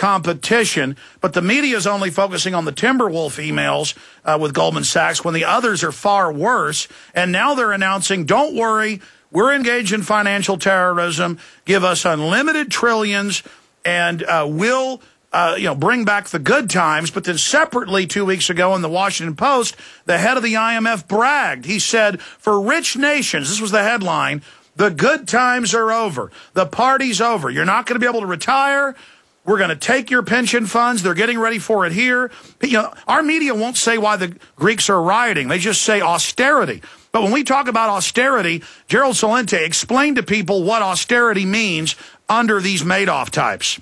competition, but the media is only focusing on the Timberwolf emails with Goldman Sachs when the others are far worse. And now they're announcing, don't worry, we're engaged in financial terrorism, give us unlimited trillions, and we'll bring back the good times. But then separately 2 weeks ago in the Washington Post, the head of the IMF bragged. He said, for rich nations, this was the headline, the good times are over. The party's over. You're not going to be able to retire. We're going to take your pension funds. They're getting ready for it here. Our media won't say why the Greeks are rioting. They just say austerity. But when we talk about austerity, Gerald Celente, explain to people what austerity means under these Madoff types.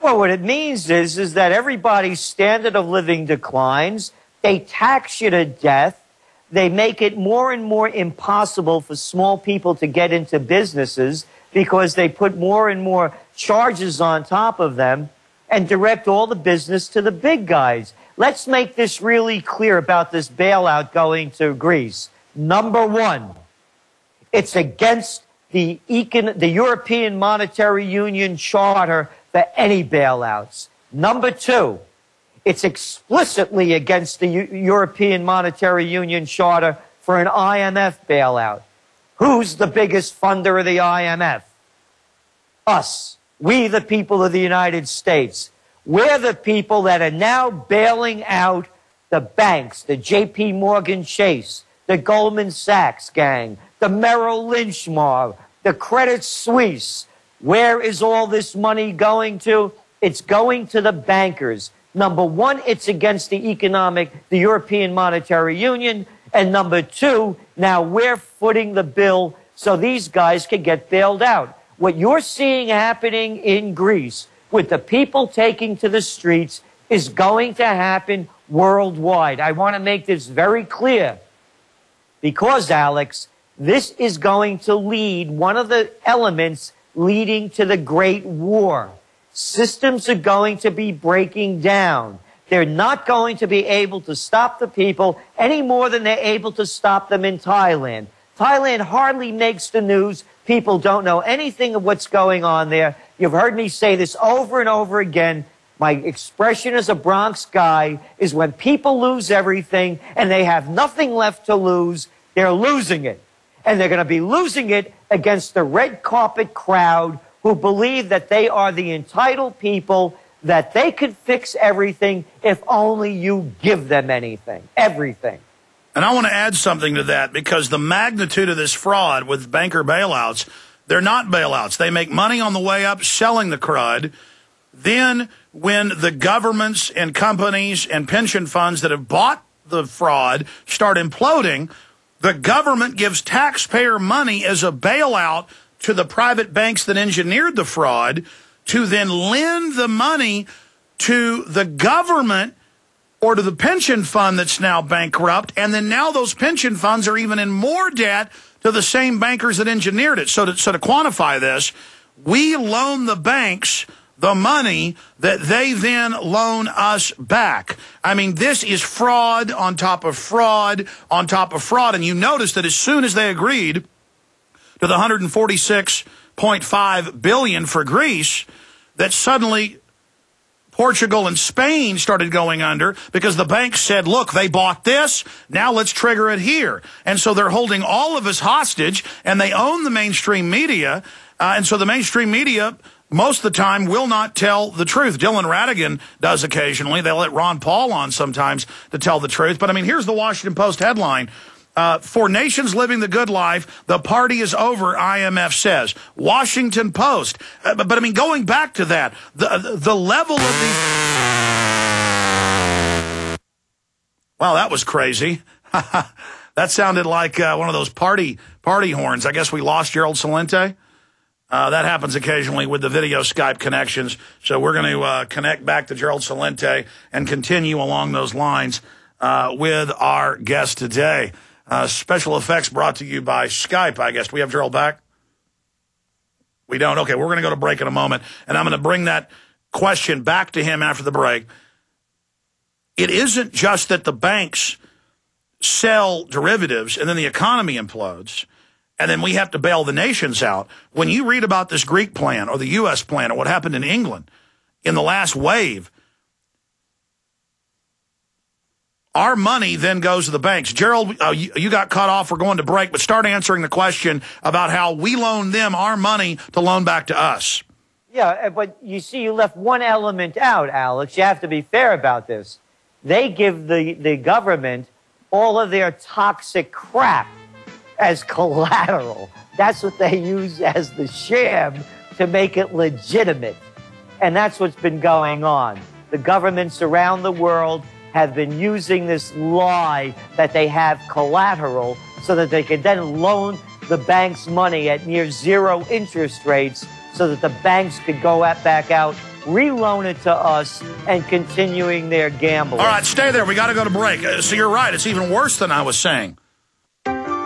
Well, what it means is that everybody's standard of living declines. They tax you to death. They make it more and more impossible for small people to get into businesses because they put more and more charges on top of them and direct all the business to the big guys. Let's make this really clear about this bailout going to Greece. Number one, it's against the European Monetary Union Charter for any bailouts. Number two, it's explicitly against the European Monetary Union Charter for an IMF bailout. Who's the biggest funder of the IMF? Us. We, the people of the United States. We're the people that are now bailing out the banks, the J.P. Morgan Chase, the Goldman Sachs gang, the Merrill Lynch mob, the Credit Suisse. Where is all this money going to? It's going to the bankers. Number one, it's against the European Monetary Union. And number two, now we're footing the bill so these guys can get bailed out. What you're seeing happening in Greece with the people taking to the streets is going to happen worldwide. I want to make this very clear because, Alex, this is going to lead one of the elements leading to the Great War. Systems are going to be breaking down. They're not going to be able to stop the people any more than they're able to stop them in Thailand. Thailand hardly makes the news. People don't know anything of what's going on there. You've heard me say this over and over again. My expression as a Bronx guy is when people lose everything and they have nothing left to lose, they're losing it. And they're going to be losing it against the red carpet crowd who believe that they are the entitled people, that they could fix everything if only you give them anything, everything. And I want to add something to that because the magnitude of this fraud with banker bailouts, they're not bailouts. They make money on the way up selling the crud. Then when the governments and companies and pension funds that have bought the fraud start imploding, the government gives taxpayer money as a bailout to the private banks that engineered the fraud to then lend the money to the government or to the pension fund that's now bankrupt. And then now those pension funds are even in more debt to the same bankers that engineered it. So to quantify this, we loan the banks the money that they then loan us back. I mean, this is fraud on top of fraud on top of fraud. And you notice that as soon as they agreed to the $146.5 billion for Greece, that suddenly Portugal and Spain started going under because the banks said, look, they bought this, now let's trigger it here. And so they're holding all of us hostage, and they own the mainstream media. And so the mainstream media, most of the time, will not tell the truth. Dylan Ratigan does occasionally. They let Ron Paul on sometimes to tell the truth. But, I mean, here's the Washington Post headline. For nations living the good life, the party is over, IMF says. Washington Post. But I mean, going back to that, the level of these... Wow, that was crazy. That sounded like one of those party horns. I guess we lost Gerald Celente. That happens occasionally with the video Skype connections. So we're going to connect back to Gerald Celente and continue along those lines with our guest today. Special effects brought to you by Skype, I guess. Do we have Gerald back? We don't? Okay, we're going to go to break in a moment, and I'm going to bring that question back to him after the break. It isn't just that the banks sell derivatives and then the economy implodes, and then we have to bail the nations out. When you read about this Greek plan or the U.S. plan or what happened in England, in the last wave, our money then goes to the banks. Gerald, you got cut off. We're going to break, but start answering the question about how we loan them our money to loan back to us. Yeah, but you see, you left one element out, Alex. You have to be fair about this. They give the government all of their toxic crap as collateral. That's what they use as the sham to make it legitimate. And that's what's been going on. The governments around the world have been using this lie that they have collateral so that they can then loan the banks money at near zero interest rates so that the banks could go back out, reloan it to us, and continuing their gambling. All right, stay there. We got to go to break. So you're right. It's even worse than I was saying.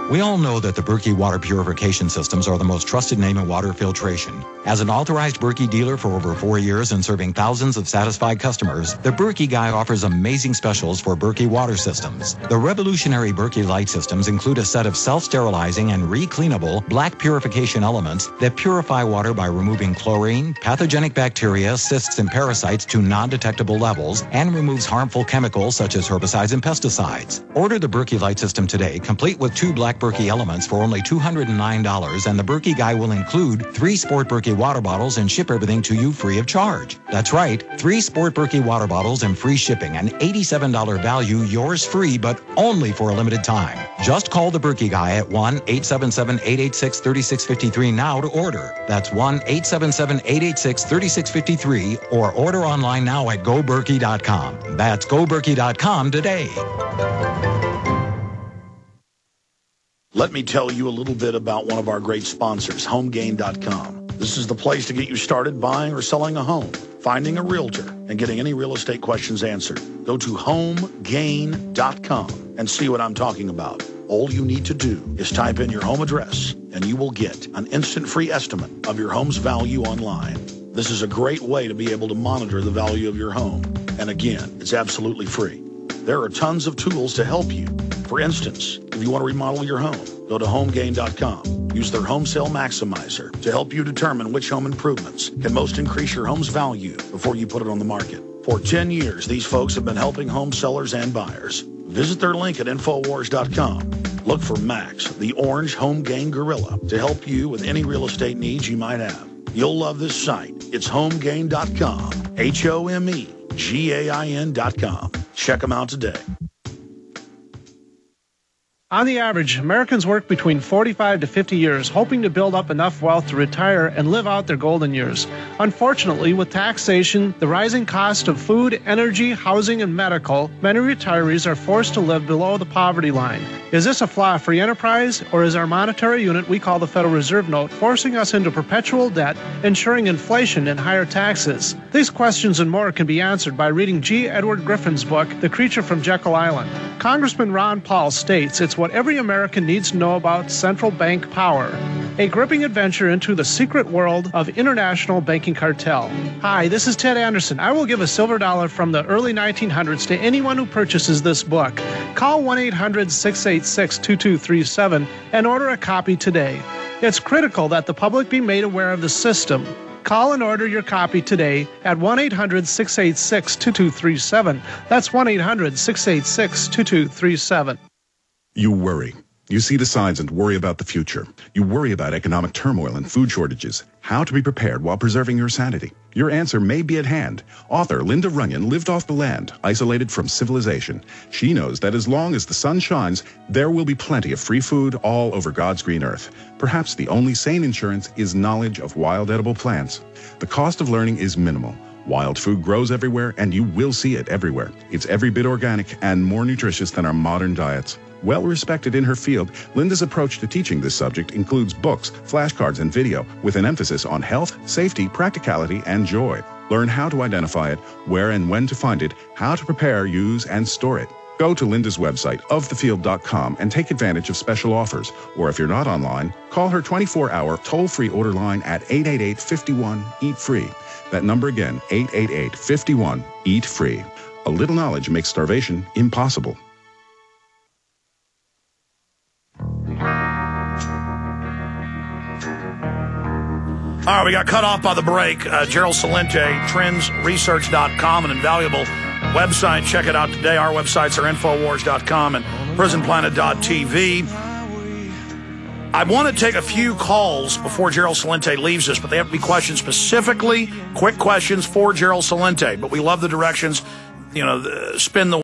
We all know that the Berkey water purification systems are the most trusted name in water filtration. As an authorized Berkey dealer for over 4 years and serving thousands of satisfied customers, the Berkey Guy offers amazing specials for Berkey water systems. The revolutionary Berkey light systems include a set of self-sterilizing and re-cleanable black purification elements that purify water by removing chlorine, pathogenic bacteria, cysts, and parasites to non-detectable levels, and removes harmful chemicals such as herbicides and pesticides. Order the Berkey light system today, complete with 2 black Berkey elements for only $209, and the Berkey Guy will include 3 Sport Berkey water bottles and ship everything to you free of charge. That's right, 3 Sport Berkey water bottles and free shipping, an $87 value, yours free, but only for a limited time. Just call the Berkey Guy at 1-877-886-3653 now to order. That's 1-877-886-3653, or order online now at GoBerkey.com. That's GoBerkey.com today. Let me tell you a little bit about one of our great sponsors, HomeGain.com. This is the place to get you started buying or selling a home, finding a realtor, and getting any real estate questions answered. Go to HomeGain.com and see what I'm talking about. All you need to do is type in your home address, and you will get an instant free estimate of your home's value online. This is a great way to be able to monitor the value of your home. And again, it's absolutely free. There are tons of tools to help you. For instance, if you want to remodel your home, go to HomeGain.com. Use their Home Sale Maximizer to help you determine which home improvements can most increase your home's value before you put it on the market. For 10 years, these folks have been helping home sellers and buyers. Visit their link at Infowars.com. Look for Max, the orange Home Gain Gorilla, to help you with any real estate needs you might have. You'll love this site. It's HomeGain.com. HomeGain.com. Check them out today. On the average, Americans work between 45 to 50 years, hoping to build up enough wealth to retire and live out their golden years. Unfortunately, with taxation, the rising cost of food, energy, housing, and medical, many retirees are forced to live below the poverty line. Is this a flaw free enterprise, or is our monetary unit we call the Federal Reserve Note forcing us into perpetual debt, ensuring inflation and higher taxes? These questions and more can be answered by reading G. Edward Griffin's book, The Creature from Jekyll Island. Congressman Ron Paul states it's what every American needs to know about central bank power. A gripping adventure into the secret world of international banking cartel. Hi, this is Ted Anderson. I will give a silver dollar from the early 1900s to anyone who purchases this book. Call 1-800-686-2237 and order a copy today. It's critical that the public be made aware of the system. Call and order your copy today at 1-800-686-2237. That's 1-800-686-2237. You worry. You see the signs and worry about the future. You worry about economic turmoil and food shortages. How to be prepared while preserving your sanity. Your answer may be at hand. Author Linda Runyon lived off the land, isolated from civilization. She knows that as long as the sun shines, there will be plenty of free food all over God's green earth. Perhaps the only sane insurance is knowledge of wild edible plants. The cost of learning is minimal. Wild food grows everywhere, and you will see it everywhere. It's every bit organic and more nutritious than our modern diets. Well respected in her field, Linda's approach to teaching this subject includes books, flashcards, and video with an emphasis on health, safety, practicality, and joy. Learn how to identify it, where and when to find it, how to prepare, use, and store it. Go to Linda's website, ofthefield.com, and take advantage of special offers. Or if you're not online, call her 24-hour toll-free order line at 888-51-EAT-FREE. That number again, 888-51-EAT-FREE. A little knowledge makes starvation impossible. All right, we got cut off by the break. Gerald Celente, trendsresearch.com, an invaluable website. Check it out today. Our websites are infowars.com and prisonplanet.tv. I want to take a few calls before Gerald Celente leaves us, but they have to be questions specifically, quick questions for Gerald Celente. But we love the directions, spin the